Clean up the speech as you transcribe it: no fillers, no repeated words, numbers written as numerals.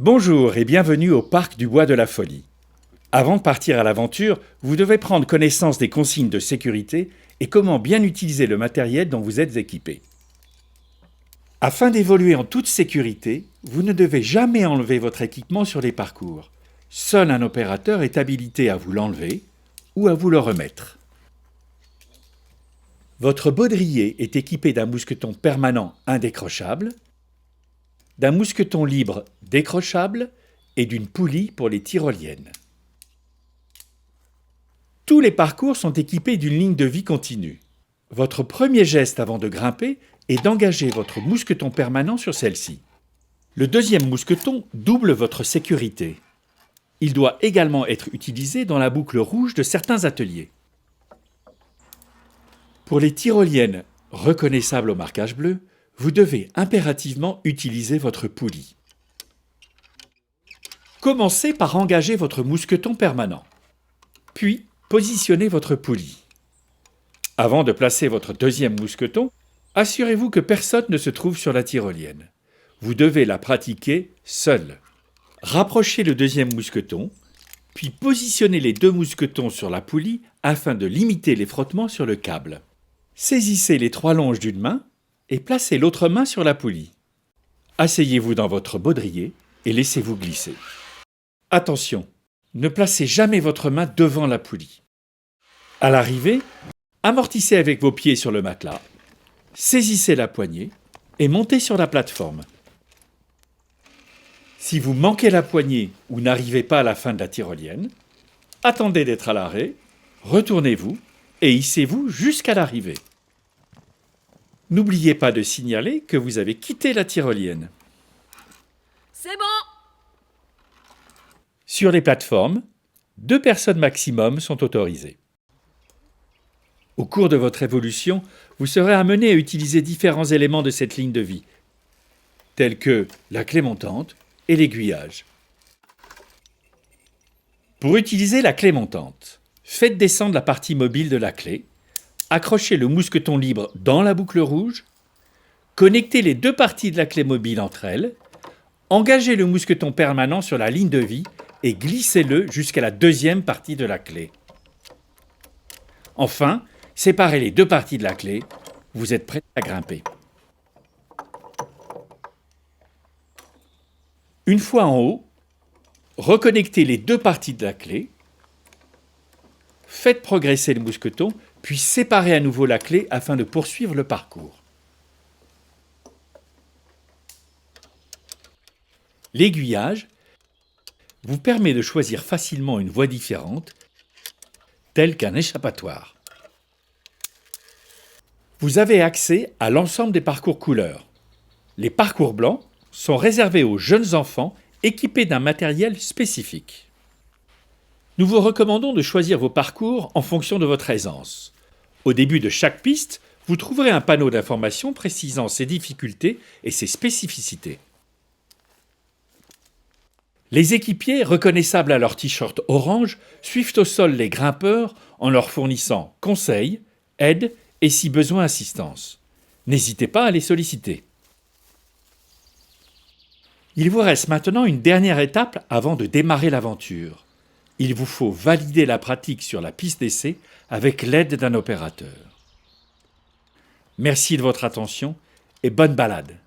Bonjour et bienvenue au parc du Bois de la Folie. Avant de partir à l'aventure, vous devez prendre connaissance des consignes de sécurité et comment bien utiliser le matériel dont vous êtes équipé. Afin d'évoluer en toute sécurité, vous ne devez jamais enlever votre équipement sur les parcours. Seul un opérateur est habilité à vous l'enlever ou à vous le remettre. Votre baudrier est équipé d'un mousqueton permanent indécrochable, d'un mousqueton libre décrochable et d'une poulie pour les tyroliennes. Tous les parcours sont équipés d'une ligne de vie continue. Votre premier geste avant de grimper est d'engager votre mousqueton permanent sur celle-ci. Le deuxième mousqueton double votre sécurité. Il doit également être utilisé dans la boucle rouge de certains ateliers. Pour les tyroliennes reconnaissables au marquage bleu, vous devez impérativement utiliser votre poulie. Commencez par engager votre mousqueton permanent. Puis, positionnez votre poulie. Avant de placer votre deuxième mousqueton, assurez-vous que personne ne se trouve sur la tyrolienne. Vous devez la pratiquer seul. Rapprochez le deuxième mousqueton, puis positionnez les deux mousquetons sur la poulie afin de limiter les frottements sur le câble. Saisissez les trois longes d'une main et placez l'autre main sur la poulie. Asseyez-vous dans votre baudrier et laissez-vous glisser. Attention, ne placez jamais votre main devant la poulie. À l'arrivée, amortissez avec vos pieds sur le matelas, saisissez la poignée et montez sur la plateforme. Si vous manquez la poignée ou n'arrivez pas à la fin de la tyrolienne, attendez d'être à l'arrêt, retournez-vous et hissez-vous jusqu'à l'arrivée. N'oubliez pas de signaler que vous avez quitté la tyrolienne. C'est bon! Sur les plateformes, 2 personnes maximum sont autorisées. Au cours de votre évolution, vous serez amené à utiliser différents éléments de cette ligne de vie, tels que la clé montante et l'aiguillage. Pour utiliser la clé montante, faites descendre la partie mobile de la clé, accrochez le mousqueton libre dans la boucle rouge, connectez les 2 parties de la clé mobile entre elles, engagez le mousqueton permanent sur la ligne de vie et glissez-le jusqu'à la deuxième partie de la clé. Enfin, séparez les 2 parties de la clé, vous êtes prêt à grimper. Une fois en haut, reconnectez les 2 parties de la clé, faites progresser le mousqueton, puis séparez à nouveau la clé afin de poursuivre le parcours. L'aiguillage vous permet de choisir facilement une voie différente, telle qu'un échappatoire. Vous avez accès à l'ensemble des parcours couleurs. Les parcours blancs sont réservés aux jeunes enfants équipés d'un matériel spécifique. Nous vous recommandons de choisir vos parcours en fonction de votre aisance. Au début de chaque piste, vous trouverez un panneau d'information précisant ses difficultés et ses spécificités. Les équipiers, reconnaissables à leur t-shirt orange, suivent au sol les grimpeurs en leur fournissant conseils, aide et si besoin assistance. N'hésitez pas à les solliciter. Il vous reste maintenant une dernière étape avant de démarrer l'aventure. Il vous faut valider la pratique sur la piste d'essai avec l'aide d'un opérateur. Merci de votre attention et bonne balade.